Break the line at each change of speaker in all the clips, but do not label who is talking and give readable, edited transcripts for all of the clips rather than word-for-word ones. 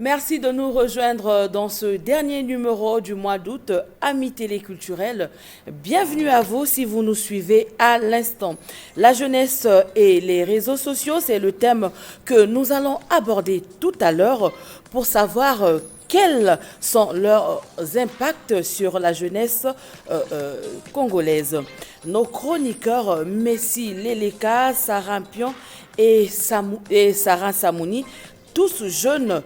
Merci de nous rejoindre dans ce dernier numéro du mois d'août, Amis téléculturels. Bienvenue à vous si vous nous suivez à l'instant. La jeunesse et les réseaux sociaux, c'est le thème que nous allons aborder tout à l'heure pour savoir quels sont leurs impacts sur la jeunesse congolaise. Nos chroniqueurs Messi Leleka, Sarah Mpion et Sarah Samouni, tous jeunes,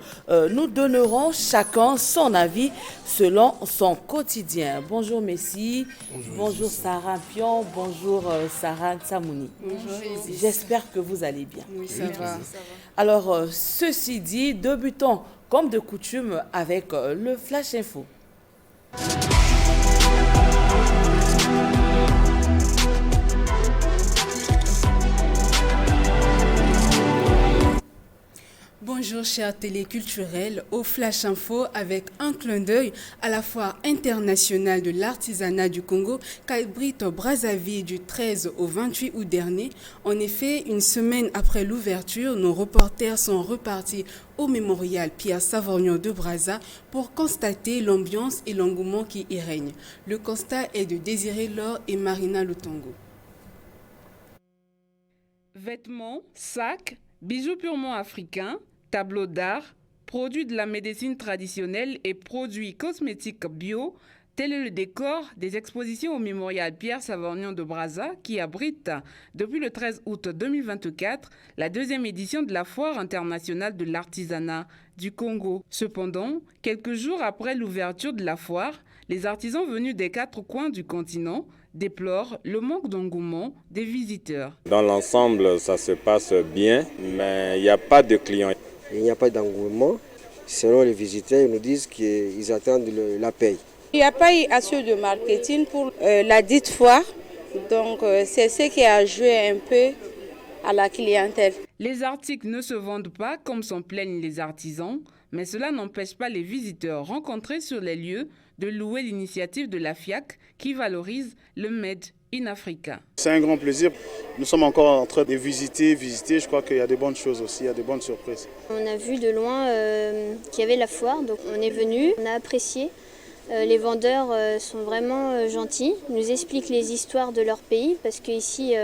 nous donnerons chacun son avis selon son quotidien. Bonjour Messi, bonjour Sarah Pion, bonjour Sarah Samouni.
Bonjour.
J'espère que vous allez bien.
Oui, ça va.
Alors, ceci dit, débutons comme de coutume avec le Flash Info.
Bonjour chers téléculturels, au Flash Info avec un clin d'œil à la foire internationale de l'artisanat du Congo qu'abrite Brazzaville du 13 au 28 août dernier. En effet, une semaine après l'ouverture, nos reporters sont repartis au mémorial Pierre Savorgnan de Brazza pour constater l'ambiance et l'engouement qui y règne. Le constat est de Désiré Laure et Marina Lutongo.
Vêtements, sacs, bijoux purement africains, tableaux d'art, produits de la médecine traditionnelle et produits cosmétiques bio, tel est le décor des expositions au mémorial Pierre Savorgnan de Brazza qui abrite depuis le 13 août 2024 la deuxième édition de la foire internationale de l'artisanat du Congo. Cependant, quelques jours après l'ouverture de la foire, les artisans venus des 4 coins du continent déplorent le manque d'engouement des visiteurs.
Dans l'ensemble, ça se passe bien, mais il n'y a pas de clients.
Il n'y a pas d'engouement. Selon les visiteurs, ils nous disent qu'ils attendent la paye.
Il n'y a pas eu assez de marketing pour la dite foire. Donc c'est ce qui a joué un peu à la clientèle.
Les articles ne se vendent pas comme s'en plaignent les artisans, mais cela n'empêche pas les visiteurs rencontrés sur les lieux de louer l'initiative de la FIAC qui valorise le Made in Africa.
C'est un grand plaisir. Nous sommes encore en train de visiter. Je crois qu'il y a des bonnes choses aussi, il y a des bonnes surprises.
On a vu de loin qu'il y avait la foire, donc on est venu, on a apprécié. Les vendeurs sont vraiment gentils, ils nous expliquent les histoires de leur pays parce qu'ici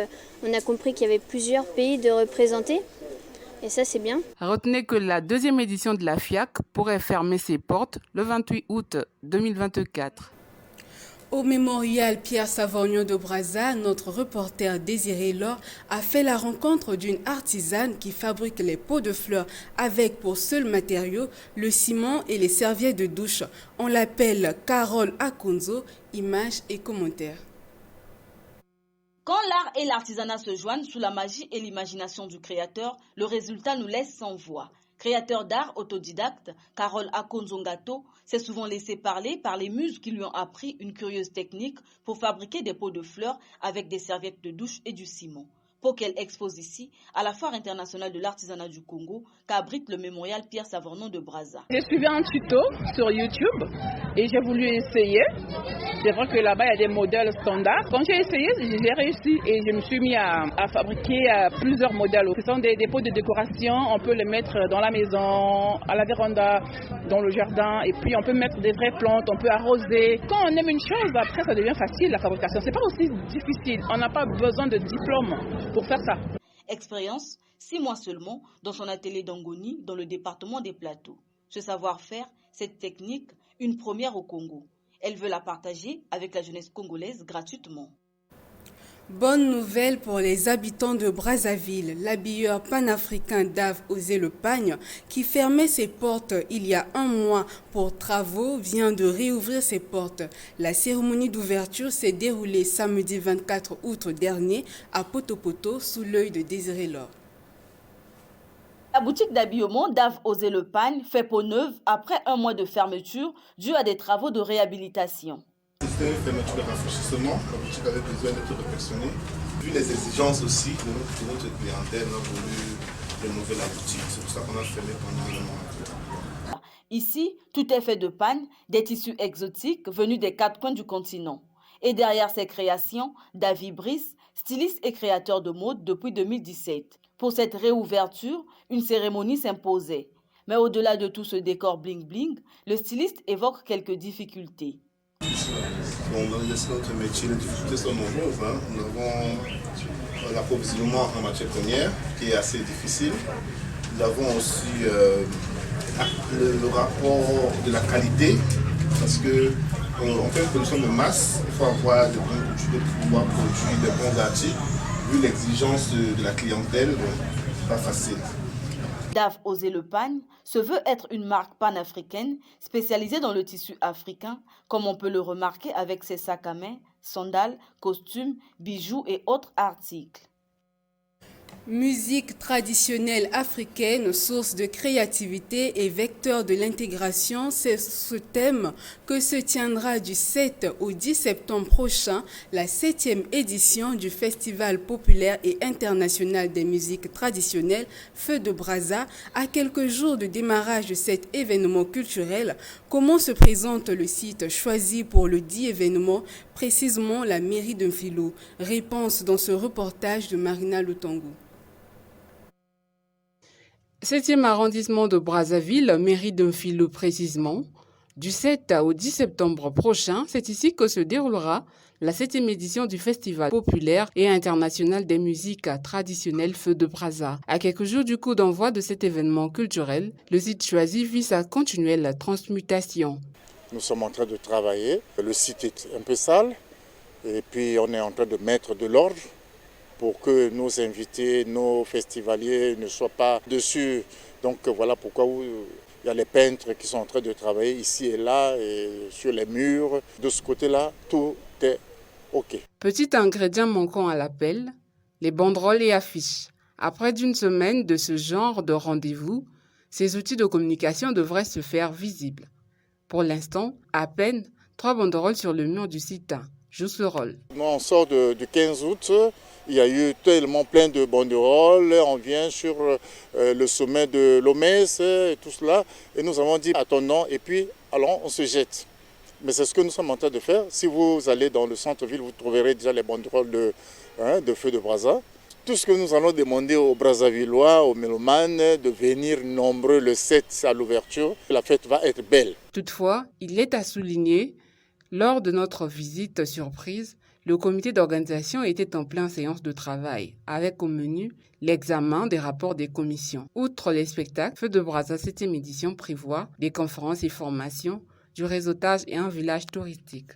on a compris qu'il y avait plusieurs pays de représentés. Et ça, c'est bien.
Retenez que la deuxième édition de la FIAC pourrait fermer ses portes le 28 août 2024.
Au mémorial Pierre Savorgnan de Brazza, notre reporter Désiré Laure a fait la rencontre d'une artisane qui fabrique les pots de fleurs avec pour seul matériau le ciment et les serviettes de douche. On l'appelle Carole Akonzo, images et commentaires.
Quand l'art et l'artisanat se joignent sous la magie et l'imagination du créateur, le résultat nous laisse sans voix. Créateur d'art autodidacte, Carole Akonzongato s'est souvent laissé parler par les muses qui lui ont appris une curieuse technique pour fabriquer des pots de fleurs avec des serviettes de douche et du ciment. Pour qu'elle expose ici à la foire internationale de l'artisanat du Congo qu'abrite le mémorial Pierre Savorgnan de Brazza.
J'ai suivi un tuto sur YouTube et j'ai voulu essayer. C'est vrai que là-bas, il y a des modèles standards. Quand j'ai essayé, j'ai réussi et je me suis mis à fabriquer plusieurs modèles. Ce sont des pots de décoration. On peut les mettre dans la maison, à la véranda, dans le jardin. Et puis, on peut mettre des vraies plantes, on peut arroser. Quand on aime une chose, après, ça devient facile, la fabrication. C'est pas aussi difficile. On n'a pas besoin de diplôme pour faire ça.
Expérience, 6 mois seulement, dans son atelier d'Angoni, dans le département des Plateaux. Ce savoir-faire, cette technique, une première au Congo. Elle veut la partager avec la jeunesse congolaise gratuitement.
Bonne nouvelle pour les habitants de Brazzaville. L'habilleur panafricain Dave Osé Le Pagne, qui fermait ses portes il y a un mois pour travaux, vient de réouvrir ses portes. La cérémonie d'ouverture s'est déroulée samedi 24 août dernier à Potopoto sous l'œil de Désiré Laure.
La boutique d'habillement Dave Osé Le Pagne fait peau neuve après un mois de fermeture dû à des travaux de réhabilitation.
c'était une fermeture de rafraîchissement. La boutique avait besoin d'être réfectionnée. Vu les exigences aussi de notre clientèle, on a voulu rénover la boutique. C'est pour ça qu'on a fermé pendant un mois.
Ici, tout est fait de panne, des tissus exotiques venus des 4 coins du continent. Et derrière ces créations, David Brice, styliste et créateur de mode depuis 2017. Pour cette réouverture, une cérémonie s'imposait. Mais au-delà de tout ce décor bling-bling, le styliste évoque quelques difficultés.
Bon, dans notre métier, les difficultés sont nombreuses. Nous avons l'approvisionnement en matière première qui est assez difficile. Nous avons aussi le rapport de la qualité parce que on fait une production de masse, il faut avoir de bonnes coutures pour pouvoir produire de bons articles. Vu l'exigence de la clientèle, c'est pas facile.
Dave Osé Le Pagne se veut être une marque panafricaine spécialisée dans le tissu africain, comme on peut le remarquer avec ses sacs à main, sandales, costumes, bijoux et autres articles.
Musique traditionnelle africaine, source de créativité et vecteur de l'intégration, c'est ce thème que se tiendra du 7 au 10 septembre prochain la 7e édition du Festival populaire et international des musiques traditionnelles Feu de Braza. À quelques jours du démarrage de cet événement culturel, comment se présente le site choisi pour le dit événement, précisément la mairie de Mfilo? Réponse dans ce reportage de Marina Lutongo.
7e arrondissement de Brazzaville, mairie d'Mfilo précisément. Du 7 au 10 septembre prochain, c'est ici que se déroulera la 7e édition du Festival populaire et international des musiques traditionnelles Feu de Braza. À quelques jours du coup d'envoi de cet événement culturel, le site choisi vit sa continuelle transmutation.
Nous sommes en train de travailler. Le site est un peu sale et puis on est en train de mettre de l'ordre pour que nos invités, nos festivaliers ne soient pas dessus. Donc voilà pourquoi il y a les peintres qui sont en train de travailler ici et là, et sur les murs. De ce côté-là, tout est OK.
Petit ingrédient manquant à l'appel, les banderoles et affiches. Après d'une semaine de ce genre de rendez-vous, ces outils de communication devraient se faire visibles. Pour l'instant, à peine 3 banderoles sur le mur du site jouent ce rôle.
Nous, on sort du 15 août. Il y a eu tellement plein de banderoles, on vient sur le sommet de l'Omès et tout cela. Et nous avons dit attendons et puis allons, on se jette. Mais c'est ce que nous sommes en train de faire. Si vous allez dans le centre-ville, vous trouverez déjà les banderoles de Feu de Braza. Tout ce que nous allons demander aux Brazzavillois, aux mélomanes, de venir nombreux le 7 à l'ouverture. La fête va être belle.
Toutefois, il est à souligner, lors de notre visite surprise, le comité d'organisation était en pleine séance de travail, avec au menu l'examen des rapports des commissions. Outre les spectacles, Feu de Braza 7e édition prévoit des conférences et formations, du réseautage et un village touristique.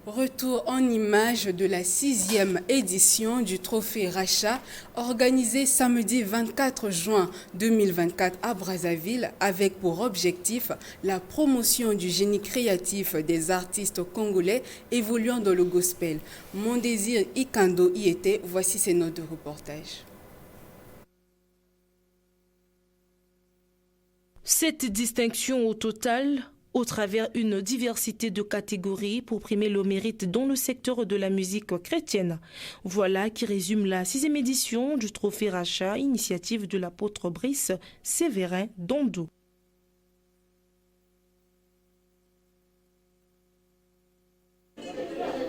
Retour en images de la 6e édition du Trophée Racha, organisée samedi 24 juin 2024 à Brazzaville, avec pour objectif la promotion du génie créatif des artistes congolais évoluant dans le gospel. Mon désir Ikando y était, voici ses notes de reportage.
Cette distinction au total, au travers une diversité de catégories pour primer le mérite dans le secteur de la musique chrétienne. Voilà qui résume la 6e édition du Trophée Racha, initiative de l'apôtre Brice Sévérin Dondou.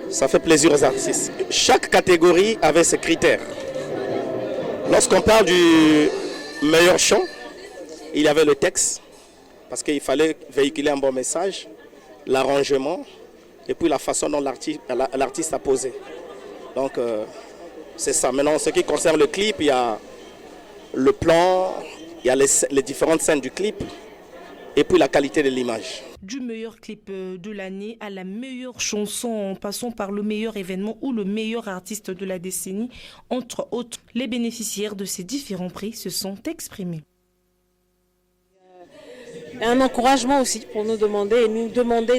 Ça fait plaisir aux artistes. Chaque catégorie avait ses critères. Lorsqu'on parle du meilleur chant, il y avait le texte, parce qu'il fallait véhiculer un bon message, l'arrangement et puis la façon dont l'artiste a posé. Donc c'est ça. Maintenant, en ce qui concerne le clip, il y a le plan, il y a les différentes scènes du clip et puis la qualité de l'image.
Du meilleur clip de l'année à la meilleure chanson, en passant par le meilleur événement ou le meilleur artiste de la décennie, entre autres, les bénéficiaires de ces différents prix se sont exprimés.
Un encouragement aussi pour nous demander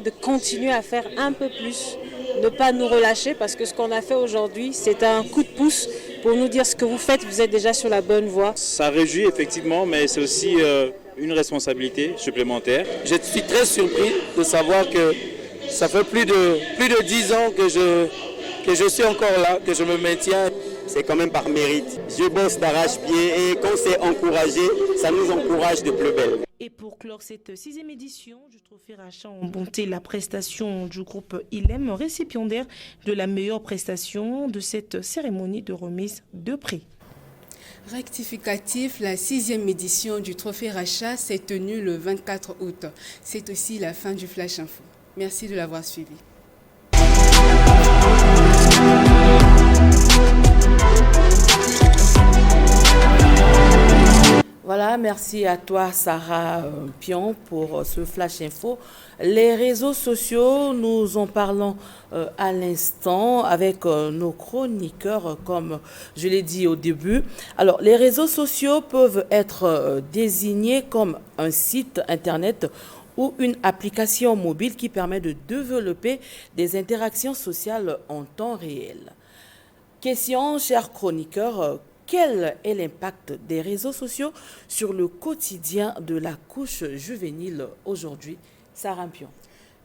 de continuer à faire un peu plus, ne pas nous relâcher, parce que ce qu'on a fait aujourd'hui, c'est un coup de pouce pour nous dire ce que vous faites, vous êtes déjà sur la bonne voie.
Ça réjouit effectivement, mais c'est aussi une responsabilité supplémentaire.
Je suis très surpris de savoir que Ça fait plus de 10 ans que je suis encore là, que je me maintiens. C'est quand même par mérite. Je bosse d'arrache-pied et quand c'est encouragé, ça nous encourage de plus belle.
Et pour clore cette 6e édition du Trophée Rachat en bonté, la prestation du groupe ILEM, récipiendaire de la meilleure prestation de cette cérémonie de remise de prix.
Rectificatif, la 6e édition du Trophée Rachat s'est tenue le 24 août. C'est aussi la fin du Flash Info. Merci de l'avoir suivi.
Voilà, merci à toi Sarah Pion pour ce Flash Info. Les réseaux sociaux, nous en parlons à l'instant avec nos chroniqueurs, comme je l'ai dit au début. Alors, les réseaux sociaux peuvent être désignés comme un site internet ou une application mobile qui permet de développer des interactions sociales en temps réel. Question, chers chroniqueurs, quel est l'impact des réseaux sociaux sur le quotidien de la couche juvénile aujourd'hui? Sarah Pion.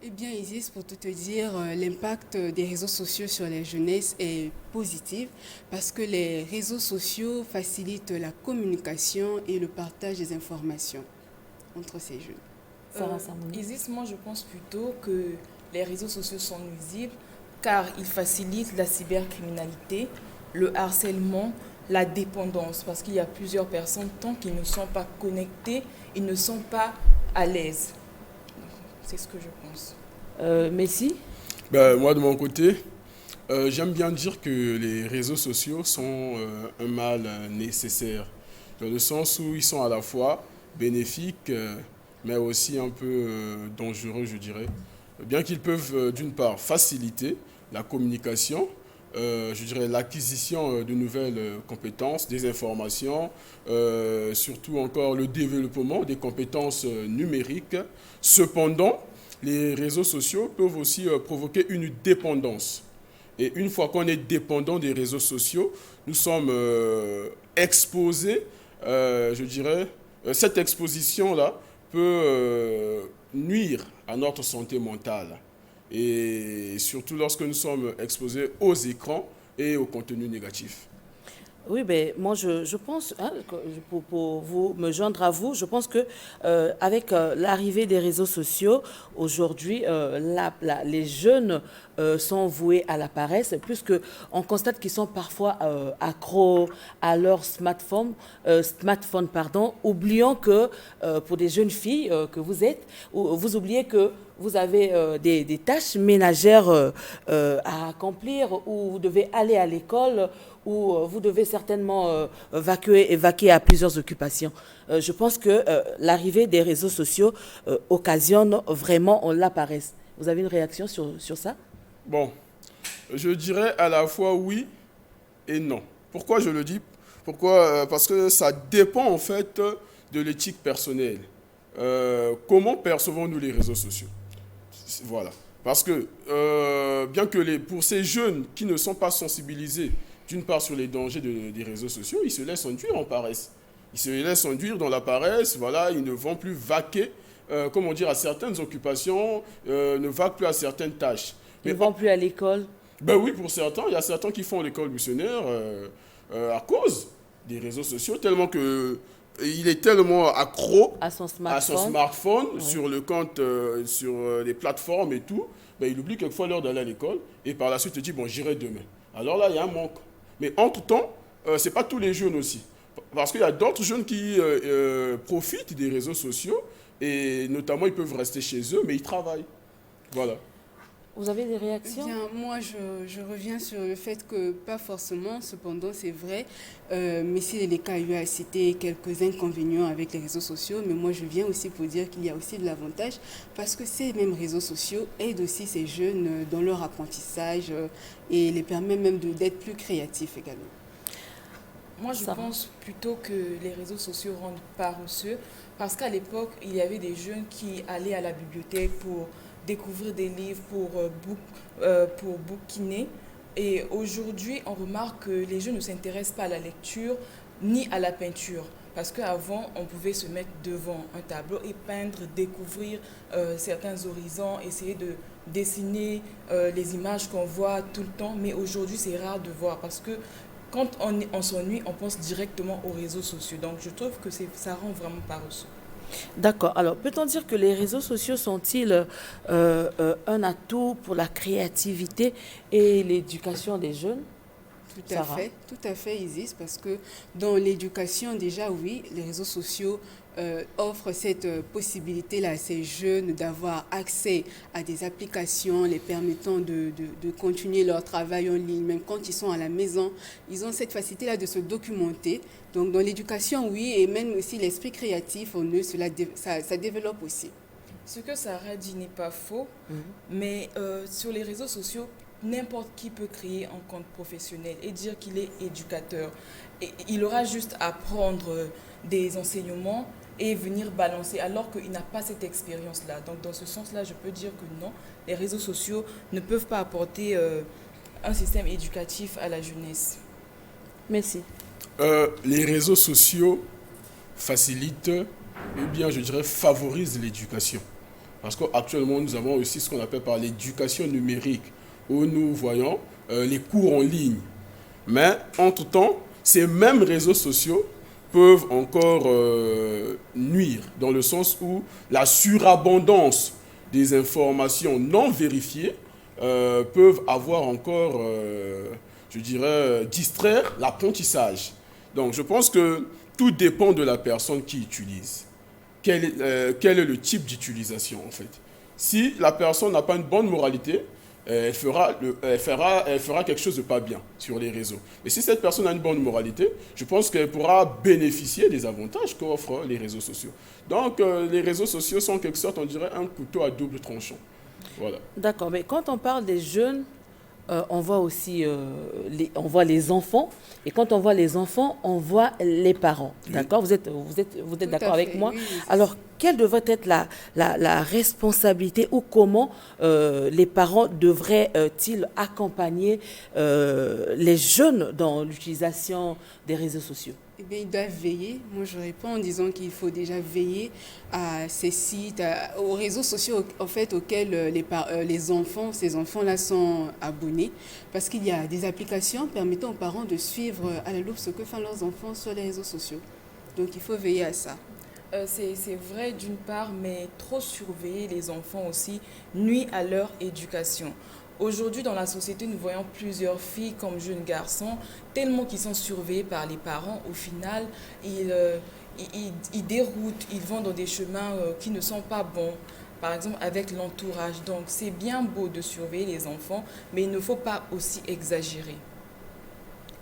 Eh bien, Isis, pour tout te dire, l'impact des réseaux sociaux sur la jeunesse est positif parce que les réseaux sociaux facilitent la communication et le partage des informations entre ces jeunes.
Isis, moi je pense plutôt que les réseaux sociaux sont nuisibles car ils facilitent la cybercriminalité, le harcèlement, la dépendance, parce qu'il y a plusieurs personnes, tant qu'ils ne sont pas connectés, ils ne sont pas à l'aise. C'est ce que je pense.
Messi?
Moi, de mon côté, j'aime bien dire que les réseaux sociaux sont un mal nécessaire, dans le sens où ils sont à la fois bénéfiques, mais aussi un peu dangereux, je dirais. Bien qu'ils peuvent, d'une part, faciliter la communication, je dirais l'acquisition de nouvelles compétences, des informations, surtout encore le développement des compétences numériques. Cependant, les réseaux sociaux peuvent aussi provoquer une dépendance. Et une fois qu'on est dépendant des réseaux sociaux, nous sommes exposés, je dirais, cette exposition-là peut nuire à notre santé mentale. Et surtout lorsque nous sommes exposés aux écrans et aux contenus négatifs.
Oui, moi je pense, pour vous me joindre à vous, je pense que avec l'arrivée des réseaux sociaux, aujourd'hui, les jeunes sont voués à la paresse, puisqu'on constate qu'ils sont parfois accros à leur smartphone, oubliant que pour des jeunes filles que vous êtes, vous oubliez que vous avez des tâches ménagères à accomplir, ou vous devez aller à l'école, ou vous devez certainement vaquer à plusieurs occupations. Je pense que l'arrivée des réseaux sociaux occasionne vraiment la paresse. Vous avez une réaction sur ça?
Bon, je dirais à la fois oui et non. Pourquoi je le dis? Parce que ça dépend en fait de l'éthique personnelle. Comment percevons-nous les réseaux sociaux? Voilà. Parce que bien que pour ces jeunes qui ne sont pas sensibilisés, d'une part sur les dangers des réseaux sociaux, ils se laissent induire en paresse. Ils se laissent induire dans la paresse, voilà, ils ne vont plus vaquer, à certaines occupations, ne vaquent plus à certaines tâches.
Ils ne vont plus à l'école?
Oui, pour certains, il y a certains qui font l'école missionnaire à cause des réseaux sociaux, tellement que il est tellement accro
à son
smartphone
oui.
Sur le compte, sur les plateformes et tout, il oublie quelquefois l'heure d'aller à l'école et par la suite il dit j'irai demain. Alors là, il y a un manque. Mais entre-temps, ce n'est pas tous les jeunes aussi. Parce qu'il y a d'autres jeunes qui profitent des réseaux sociaux et notamment ils peuvent rester chez eux, mais ils travaillent. Voilà.
Vous avez des réactions?
Bien, moi, je reviens sur le fait que, pas forcément, cependant, c'est vrai. Messi Leleka a eu à citer quelques inconvénients avec les réseaux sociaux, mais moi, je viens aussi pour dire qu'il y a aussi de l'avantage parce que ces mêmes réseaux sociaux aident aussi ces jeunes dans leur apprentissage et les permet même d'être plus créatifs également.
Moi, je pense plutôt que les réseaux sociaux rendent paresseux parce qu'à l'époque, il y avait des jeunes qui allaient à la bibliothèque pour découvrir des livres, pour bouquiner. Et aujourd'hui, on remarque que les jeunes ne s'intéressent pas à la lecture ni à la peinture. Parce qu'avant, on pouvait se mettre devant un tableau et peindre, découvrir certains horizons, essayer dessiner les images qu'on voit tout le temps, mais aujourd'hui c'est rare de voir parce que quand on s'ennuie, on pense directement aux réseaux sociaux. Donc je trouve que ça rend vraiment paresseux.
D'accord. Alors, peut-on dire que les réseaux sociaux sont-ils un atout pour la créativité et l'éducation des jeunes?
Tout à fait, Isis, parce que dans l'éducation, déjà, oui, les réseaux sociaux offrent cette possibilité-là à ces jeunes d'avoir accès à des applications les permettant de continuer leur travail en ligne, même quand ils sont à la maison. Ils ont cette facilité-là de se documenter. Donc, dans l'éducation, oui, et même aussi l'esprit créatif en eux, ça développe aussi.
Ce que Sarah dit n'est pas faux, mais sur les réseaux sociaux, n'importe qui peut créer un compte professionnel et dire qu'il est éducateur. Et il aura juste à prendre des enseignements et venir balancer alors qu'il n'a pas cette expérience-là. Donc dans ce sens-là, je peux dire que non, les réseaux sociaux ne peuvent pas apporter un système éducatif à la jeunesse.
Merci.
Les réseaux sociaux facilitent, je dirais, favorisent l'éducation. Parce qu'actuellement, nous avons aussi ce qu'on appelle par l'éducation numérique, où nous voyons les cours en ligne. Mais, entre-temps, ces mêmes réseaux sociaux peuvent encore nuire, dans le sens où la surabondance des informations non vérifiées peuvent avoir encore, distraire l'apprentissage. Donc, je pense que tout dépend de la personne qui utilise. Quel est le type d'utilisation, en fait? Si la personne n'a pas une bonne moralité, elle fera quelque chose de pas bien sur les réseaux. Mais si cette personne a une bonne moralité, je pense qu'elle pourra bénéficier des avantages qu'offrent les réseaux sociaux. Donc, les réseaux sociaux sont en quelque sorte, on dirait, un couteau à double tranchant. Voilà.
D'accord, mais quand on parle des jeunes, on voit aussi on voit les enfants, et quand on voit les enfants, on voit les parents. D'accord? Vous êtes d'accord avec moi?
Oui.
Alors, quelle devrait être la responsabilité ou comment les parents devraient-ils accompagner les jeunes dans l'utilisation des réseaux sociaux?
Eh bien, ils doivent veiller. Moi, je réponds en disant qu'il faut déjà veiller à ces sites, aux réseaux sociaux en fait, auxquels ces enfants-là sont abonnés. Parce qu'il y a des applications permettant aux parents de suivre à la loupe ce que font leurs enfants sur les réseaux sociaux. Donc, il faut veiller à ça.
C'est vrai d'une part, mais trop surveiller les enfants aussi nuit à leur éducation. Aujourd'hui, dans la société, nous voyons plusieurs filles comme jeunes garçons, tellement qu'ils sont surveillés par les parents. Au final, ils déroutent, ils vont dans des chemins qui ne sont pas bons, par exemple avec l'entourage. Donc, c'est bien beau de surveiller les enfants, mais il ne faut pas aussi exagérer.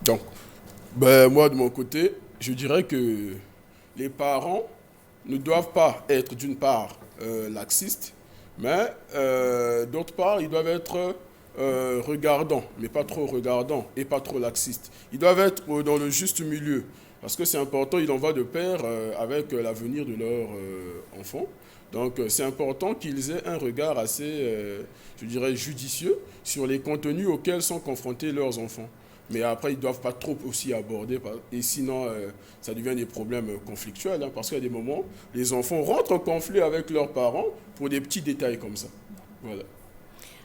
Donc, moi, de mon côté, je dirais que les parents ne doivent pas être, d'une part, laxistes, mais d'autre part, ils doivent être regardants, mais pas trop regardants et pas trop laxistes. Ils doivent être dans le juste milieu, parce que c'est important, il en va de pair avec l'avenir de leurs enfants. Donc c'est important qu'ils aient un regard assez, judicieux sur les contenus auxquels sont confrontés leurs enfants. Mais après, ils ne doivent pas trop aussi aborder, et sinon, ça devient des problèmes conflictuels, hein, parce qu'à des moments, les enfants rentrent en conflit avec leurs parents pour des petits détails comme ça. Voilà.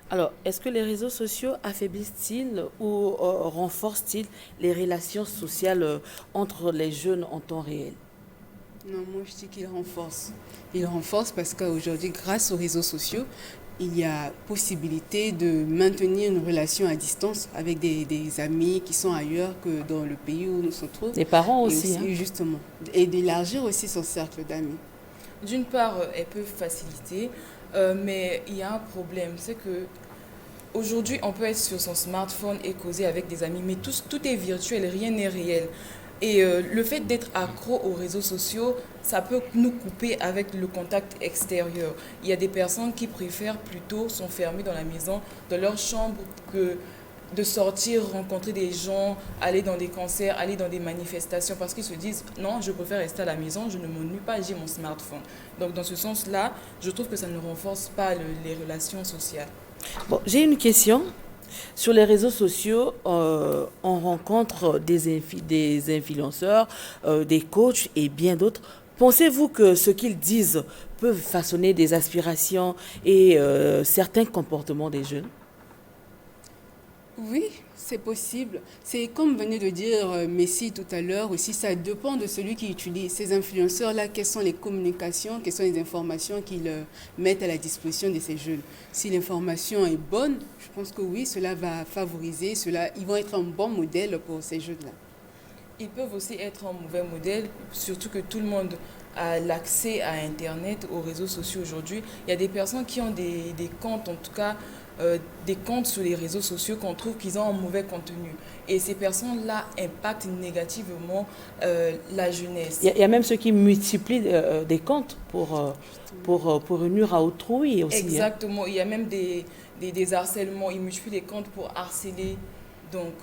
Alors, est-ce que les réseaux sociaux affaiblissent-ils ou renforcent-ils les relations sociales entre les jeunes en temps réel?
Non, moi je dis qu'ils renforcent. Ils renforcent parce qu'aujourd'hui, grâce aux réseaux sociaux, il y a possibilité de maintenir une relation à distance avec des amis qui sont ailleurs que dans le pays où nous sommes trouvés.
Les parents aussi.
Justement. Et d'élargir aussi son cercle d'amis.
D'une part, elles peuvent faciliter, mais il y a un problème, c'est que aujourd'hui, on peut être sur son smartphone et causer avec des amis, mais tout est virtuel, rien n'est réel. Et le fait d'être accro aux réseaux sociaux, ça peut nous couper avec le contact extérieur. Il y a des personnes qui préfèrent plutôt s'enfermer dans la maison, dans leur chambre, que de sortir, rencontrer des gens, aller dans des concerts, aller dans des manifestations, parce qu'ils se disent « Non, je préfère rester à la maison, je ne m'ennuie pas, j'ai mon smartphone ». Donc dans ce sens-là, je trouve que ça ne renforce pas les relations sociales.
Bon, j'ai une question. Sur les réseaux sociaux, on rencontre des influenceurs, des coachs et bien d'autres. Pensez-vous que ce qu'ils disent peut façonner des aspirations et certains comportements des jeunes?
Oui, c'est possible. C'est comme venait de dire Messi tout à l'heure aussi, ça dépend de celui qui utilise. Ces influenceurs-là, quelles sont les communications, quelles sont les informations qu'ils mettent à la disposition de ces jeunes. Si l'information est bonne, je pense que oui, cela va favoriser, ils vont être un bon modèle pour ces jeunes-là.
Ils peuvent aussi être un mauvais modèle, surtout que tout le monde a l'accès à Internet, aux réseaux sociaux aujourd'hui. Il y a des personnes qui ont des comptes, en tout cas, des comptes sur les réseaux sociaux qu'on trouve qu'ils ont un mauvais contenu. Et ces personnes-là impactent négativement la jeunesse.
Il y a même ceux qui multiplient des comptes pour nuire à autrui aussi.
Exactement. Il y a même des harcèlements. Ils multiplient les comptes pour harceler. Donc,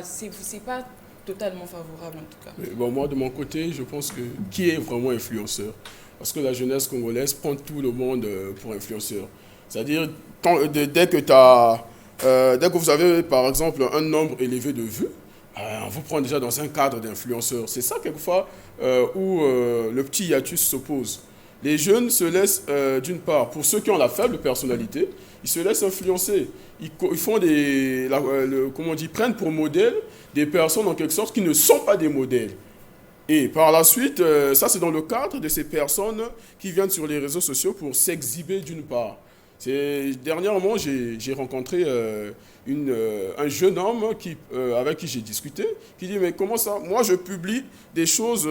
c'est pas totalement favorable en tout cas.
Mais bon, moi, de mon côté, je pense que qui est vraiment influenceur? Parce que la jeunesse congolaise prend tout le monde pour influenceur. C'est-à-dire, dès que vous avez, par exemple, un nombre élevé de vues, on vous prend déjà dans un cadre d'influenceur. C'est ça, quelquefois, où le petit hiatus s'oppose. Les jeunes se laissent, d'une part, pour ceux qui ont la faible personnalité, ils se laissent influencer. Ils font ils prennent pour modèle des personnes, en quelque sorte, qui ne sont pas des modèles. Et par la suite, ça, c'est dans le cadre de ces personnes qui viennent sur les réseaux sociaux pour s'exhiber, d'une part. Dernièrement, j'ai rencontré un jeune homme avec qui j'ai discuté, qui dit, mais comment ça? Moi, je publie des choses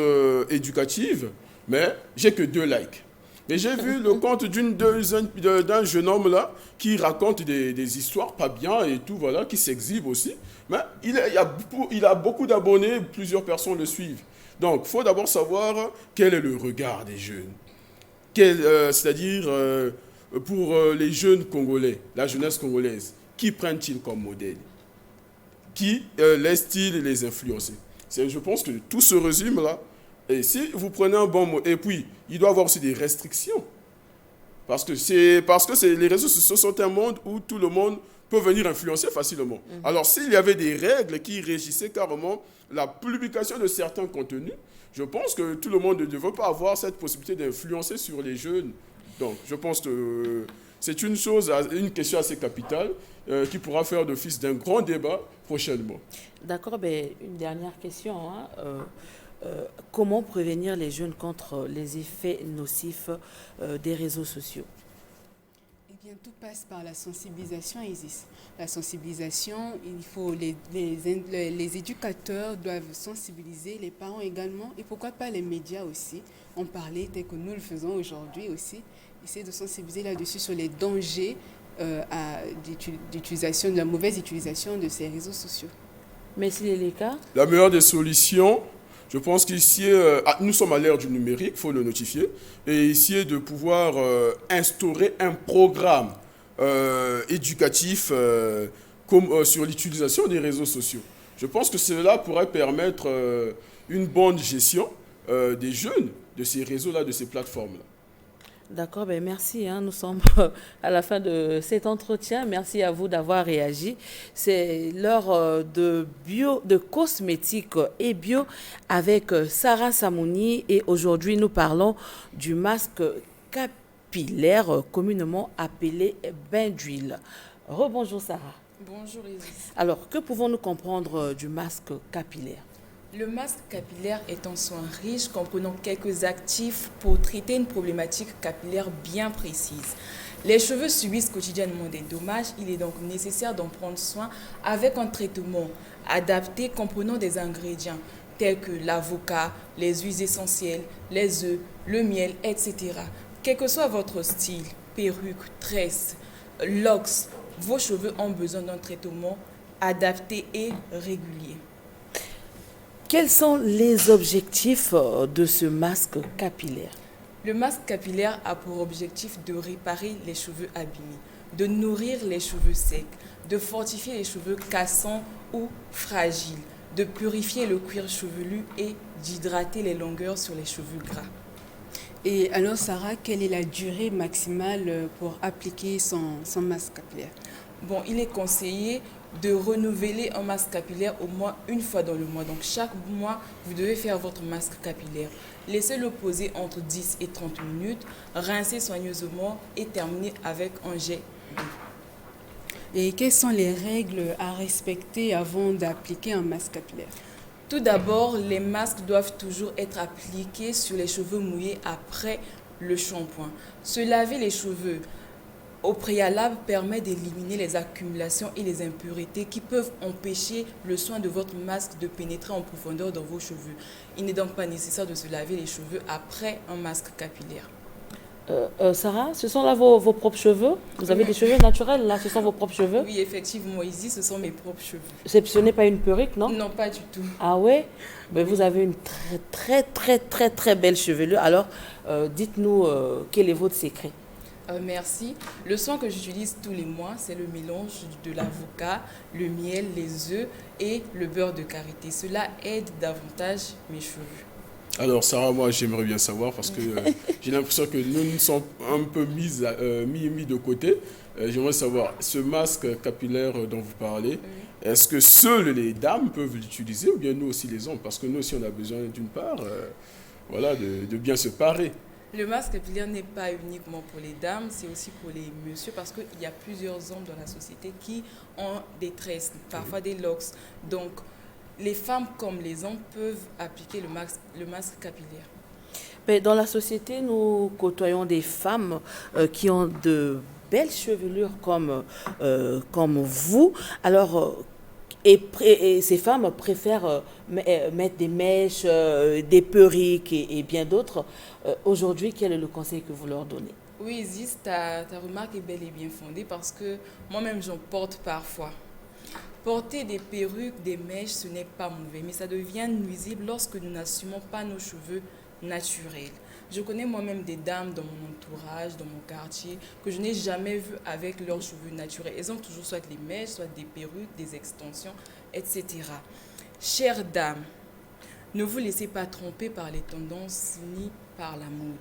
éducatives, mais j'ai que 2 likes. Mais j'ai vu le compte d'un jeune homme là qui raconte des histoires pas bien et tout, voilà, qui s'exhibe aussi. Mais il a beaucoup d'abonnés, plusieurs personnes le suivent. Donc, il faut d'abord savoir quel est le regard des jeunes. C'est-à-dire, pour les jeunes Congolais, la jeunesse congolaise, qui prennent-ils comme modèle? Qui laissent-ils les influencer? Je pense que tout se résume là. Et si vous prenez un bon mot, et puis il doit y avoir aussi des restrictions. Parce que les réseaux sociaux sont un monde où tout le monde peut venir influencer facilement. Alors s'il y avait des règles qui régissaient carrément la publication de certains contenus, je pense que tout le monde ne devrait pas avoir cette possibilité d'influencer sur les jeunes. Donc je pense que c'est une question assez capitale qui pourra faire d'office d'un grand débat prochainement.
D'accord, une dernière question. Comment prévenir les jeunes contre les effets nocifs des réseaux sociaux?
Eh bien, tout passe par la sensibilisation, Isis. La sensibilisation, les éducateurs doivent sensibiliser, les parents également, et pourquoi pas les médias aussi, en parler tel que nous le faisons aujourd'hui aussi, essayer de sensibiliser là-dessus sur les dangers d'utilisation, de la mauvaise utilisation de ces réseaux sociaux.
Mais s'il est le cas?
La meilleure des solutions, je pense qu'ici, nous sommes à l'ère du numérique, il faut le notifier, et essayer de pouvoir instaurer un programme éducatif sur l'utilisation des réseaux sociaux. Je pense que cela pourrait permettre une bonne gestion des jeunes, de ces réseaux-là, de ces plateformes-là.
D'accord, merci. Nous sommes à la fin de cet entretien. Merci à vous d'avoir réagi. C'est l'heure de cosmétiques et bio avec Sarah Samouni. Et aujourd'hui, nous parlons du masque capillaire, communément appelé bain d'huile. Rebonjour Sarah.
Bonjour Isis.
Alors, que pouvons-nous comprendre du masque capillaire?
Le masque capillaire est un soin riche comprenant quelques actifs pour traiter une problématique capillaire bien précise. Les cheveux subissent quotidiennement des dommages, il est donc nécessaire d'en prendre soin avec un traitement adapté comprenant des ingrédients tels que l'avocat, les huiles essentielles, les œufs, le miel, etc. Quel que soit votre style, perruque, tresse, locks, vos cheveux ont besoin d'un traitement adapté et régulier.
Quels sont les objectifs de ce masque capillaire?
Le masque capillaire a pour objectif de réparer les cheveux abîmés, de nourrir les cheveux secs, de fortifier les cheveux cassants ou fragiles, de purifier le cuir chevelu et d'hydrater les longueurs sur les cheveux gras.
Et alors Sarah, quelle est la durée maximale pour appliquer son masque capillaire?
bon, il est conseillé de renouveler un masque capillaire au moins une fois dans le mois. Donc chaque mois, vous devez faire votre masque capillaire. Laissez-le poser entre 10 et 30 minutes, rincez soigneusement et terminez avec un jet d'eau.
Et quelles sont les règles à respecter avant d'appliquer un masque capillaire?
Tout d'abord, les masques doivent toujours être appliqués sur les cheveux mouillés après le shampoing. Se laver les cheveux au préalable permet d'éliminer les accumulations et les impuretés qui peuvent empêcher le soin de votre masque de pénétrer en profondeur dans vos cheveux. Il n'est donc pas nécessaire de se laver les cheveux après un masque capillaire.
Sarah, ce sont là vos propres cheveux? Vous avez des cheveux naturels là? Ce sont vos propres cheveux?
Oui, effectivement, ici, ce sont mes propres cheveux.
Ce n'est pas une perruque, non?
Non, pas du tout.
Ah ouais? Mais vous avez une très belle chevelure. Alors, dites-nous quel est votre secret?
Merci. Le soin que j'utilise tous les mois, c'est le mélange de l'avocat, le miel, les œufs et le beurre de karité. Cela aide davantage mes cheveux.
Alors Sarah, moi j'aimerais bien savoir parce que j'ai l'impression que nous sommes un peu mis de côté. J'aimerais savoir, ce masque capillaire dont vous parlez, est-ce que seules les dames peuvent l'utiliser ou bien nous aussi les hommes? Parce que nous aussi on a besoin d'une part de bien se parer.
Le masque capillaire n'est pas uniquement pour les dames, c'est aussi pour les messieurs parce qu'il y a plusieurs hommes dans la société qui ont des tresses, parfois des locks. Donc, les femmes comme les hommes peuvent appliquer le masque capillaire.
Mais dans la société, nous côtoyons des femmes qui ont de belles chevelures comme vous. Alors, et ces femmes préfèrent mettre des mèches, des perruques et bien d'autres. Aujourd'hui, quel est le conseil que vous leur donnez?
Oui, Isis, ta remarque est bel et bien fondée parce que moi-même, j'en porte parfois. Porter des perruques, des mèches, ce n'est pas mauvais, mais ça devient nuisible lorsque nous n'assumons pas nos cheveux naturels. Je connais moi-même des dames dans mon entourage, dans mon quartier, que je n'ai jamais vues avec leurs cheveux naturels. Elles ont toujours soit les mèches, soit des perruques, des extensions, etc. Chères dames, ne vous laissez pas tromper par les tendances ni par la mode.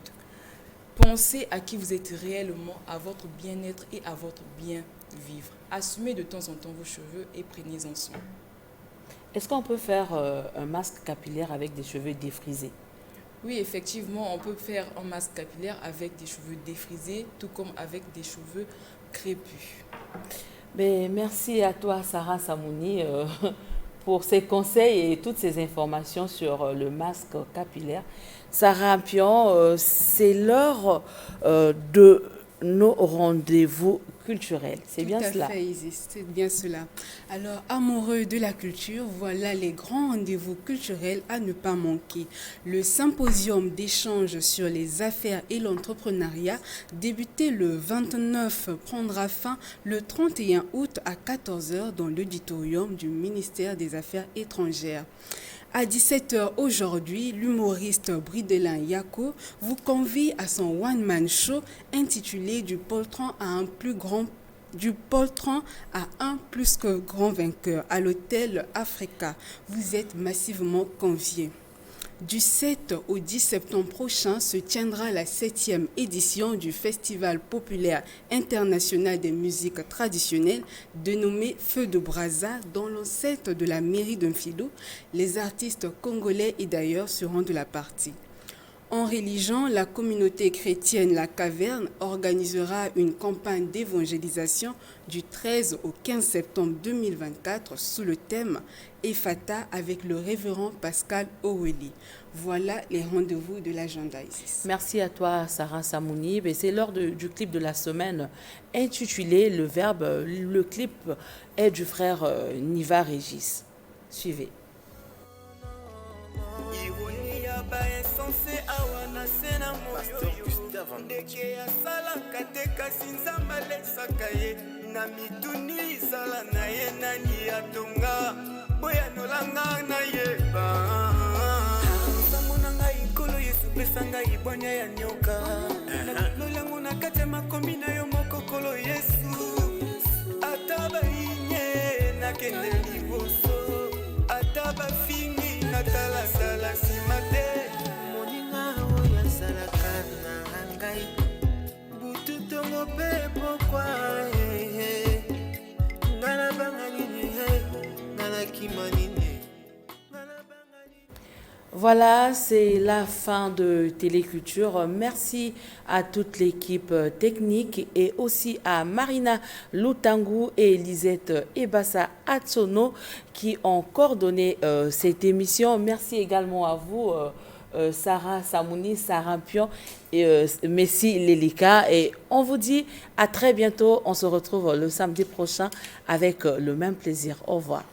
Pensez à qui vous êtes réellement, à votre bien-être et à votre bien-vivre. Assumez de temps en temps vos cheveux et prenez-en soin.
Est-ce qu'on peut faire un masque capillaire avec des cheveux défrisés?
Oui, effectivement, on peut faire un masque capillaire avec des cheveux défrisés, tout comme avec des cheveux crépus.
Mais merci à toi, Sarah Samouni, pour ces conseils et toutes ces informations sur le masque capillaire. Sarah Pion, c'est l'heure de nos rendez-vous culturels. C'est bien cela?
Tout à fait, Isis, c'est bien cela. Alors, amoureux de la culture, voilà les grands rendez-vous culturels à ne pas manquer. Le symposium d'échange sur les affaires et l'entrepreneuriat, débuté le 29, prendra fin le 31 août à 14h dans l'auditorium du ministère des Affaires étrangères. À 17h aujourd'hui, l'humoriste Bridelin Yako vous convie à son one-man show intitulé Du poltron à un plus que grand vainqueur à l'hôtel Africa. Vous êtes massivement conviés. Du 7 au 10 septembre prochain se tiendra la 7e édition du Festival populaire international des musiques traditionnelles dénommé Feu de Braza dans l'enceinte de la mairie d'Unfido. Les artistes congolais et d'ailleurs seront de la partie. En religion, la communauté chrétienne La Caverne organisera une campagne d'évangélisation du 13 au 15 septembre 2024 sous le thème Ephata avec le révérend Pascal Oweli. Voilà les rendez-vous de l'agenda Isis.
Merci à toi, Sarah Samouni. C'est l'heure du clip de la semaine intitulé Le Verbe. Le clip est du frère Niva Régis. Suivez.
ndeke asalaka te kasi nzambe alesaka ye na mituni izala na ye nani atonga boyanolanga na yeba nzambo na ngai nkolo yesu pesa ngai bwanya ya nyoka lolango na kati ya makombi na yo mokokolo yesu ata bainye nakende liboso ata bafingi natalasala nsima te moninga oyo asalaka na ngai butu tongo mpe pokwa
Voilà, c'est la fin de Téléculture. Merci à toute l'équipe technique et aussi à Marina Lutangu et Lisette Ebassa Atsono qui ont coordonné cette émission. Merci également à vous, Sarah Samouni, Sarah Pion et Messi Lelika. Et on vous dit à très bientôt. On se retrouve le samedi prochain avec le même plaisir. Au revoir.